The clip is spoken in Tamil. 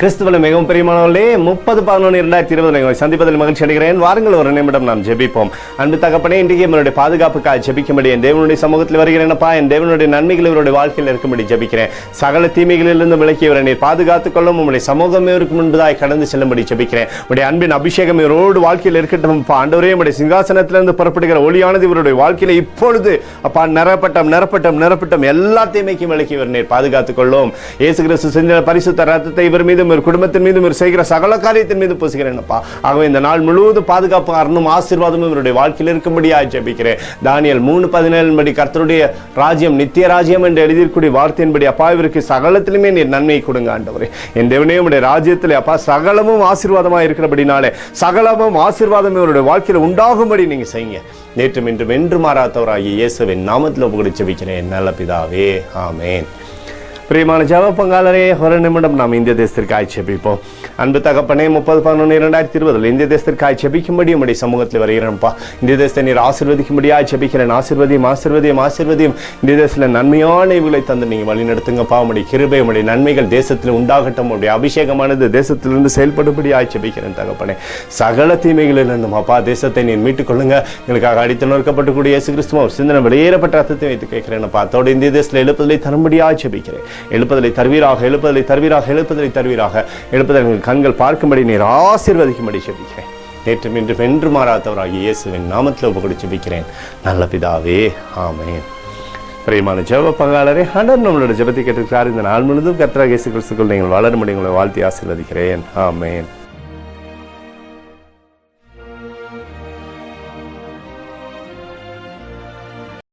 கிறிஸ்துவ மிகவும் பிரியமானவர்களே, 30/11/2020 சந்திப்பதில் மகிழ்ச்சி அடைகிறேன். வாருங்கள், ஒரு நிமிடம் நாம் ஜெபிப்போம். அன்பு தகப்பனே, இன்றைக்கு என்னுடைய பாதுகாப்புக்காக ஜெபிக்கும்படி என் தேவனுடைய சமூகத்தில் வருகிறேனப்பா. என் தேவனுடைய நன்மைகள் இவருடைய வாழ்க்கையில் இருக்கும்படி ஜெபிக்கிறேன். சகல தீமைகளிலிருந்து விலக்கியவரை நீர் பாதுகாத்துக் கொள்ளும். உங்களுடைய சமூகமே இருக்கும் முன்பதாய் கடந்து செல்லும்படி ஜெபிக்கிறேன். உடைய அன்பின் அபிஷேகம் இவரோடு வாழ்க்கையில் இருக்கட்டும். ஆண்டவரே, உடைய சிங்காசனத்திலிருந்து புறப்படுகிற ஒளியானது இவருடைய வாழ்க்கையில இப்பொழுது அப்பா நிரப்பட்டம் எல்லா தீமைக்கும் விலக்கியவர் நீர் பாதுகாத்துக் கொள்ளும். இயேசு கிறிஸ்து செஞ்ச பரிசுத்த ரத்தத்தை இவர் மீது, குடும்பத்தின் மீது செய்கிற சகல காரியத்தின் மீது பூசுகிறேன்ப்பா. ஆகவே இந்த நாள் முழுவதும் பாதுகாப்பு அருணும் ஆசீர்வாதமும் இவருடைய வாழ்க்கையில் இருக்கும்படியாக ஜெபிக்கிறேன். தானியேல் 3:17 படி கர்த்தருடைய ராஜ்யம் நித்திய ராஜ்யம் என்று எழுதியிருக்கூடிய வார்த்தையின்படி அப்பா இவருக்கு சகலத்திலுமே நீர் நன்மையை கொடுங்க ஆண்டவரே. என் தேவனே, உடைய ராஜ்யத்தில் அப்பா சகலமும் ஆசீர்வாதமாக இருக்கிறபடினாலே சகலமும் ஆசீர்வாதம் இவருடைய வாழ்க்கையில் உண்டாகும்படி நீங்க செய்யுங்க. நேற்றும் இன்றும் என்று மாறாதவராகிய இயேசுவின் நாமத்தில் உங்களை ஜெபிக்கிறேன் நல்ல பிதாவே, ஆமென். பிரியமான ஜெப பங்காளரே, ஒரு நிமிடம் நாம் இந்திய தேசத்திற்காக ஜெபிப்போம். அன்பு தகப்பனே, 30/11/2020 இந்திய தேசத்திற்காக ஜெபிக்கும்படி உடைய சமூகத்தில் வருகிறேன்ப்பா. இந்திய தேசத்தை நீர் ஆசீர்வதிக்கும்படியாக ஜெபிக்கிறேன். ஆசீர்வதியும் இந்திய தேசத்துல நன்மையான இவுகளை தந்து நீங்க வழி நடத்துங்கப்பா. உடைய கிருபை, உடைய நன்மைகள் தேசத்தில் உண்டாகட்டும். உடைய அபிஷேகமானது தேசத்திலிருந்து செயல்படும்படியாக ஜெபிக்கிறேன் தகப்பனே. சகல தீமைகளிலிருந்தும் அப்பா தேசத்தை நீர் மீட்டுக் கொள்ளுங்க. எங்களுக்காக அடித்து நொறுக்கப்பட்டுக்கூடிய இயேசு கிறிஸ்துவ சிந்தனை வெளியேறப்பட்ட ரத்தத்தை வைத்து கேட்கிறேன்ப்பா. அதோடு இந்திய தேசத்தில் எழுப்புதலை தரும்படியாக ஜெபிக்கிறேன். எழுப்புதலை தருவீராக கண்கள் பார்க்கும்படி நீர் ஆசீர்வதிக்கும்படி ஜெபிக்கிறேன். நேற்றும் இன்றும் என்று மாறாதவராகிய இயேசுவின் நாமத்தில் ஒப்புக்கொடு ஜெபிக்கிறேன் நல்ல பிதாவே, ஆமென். பிரியமான ஜெப பங்காளரே, ஆண்டவர் நம்மளோட ஜெபத்தை கேட்டிருக்கிறார். இந்த நாள் முழுவதும் கர்த்தராகிய இயேசு கிறிஸ்துவுக்குள் நீங்கள் வளரும்படி உங்களை வாழ்த்தி ஆசீர்வதிக்கிறேன். ஆமென்.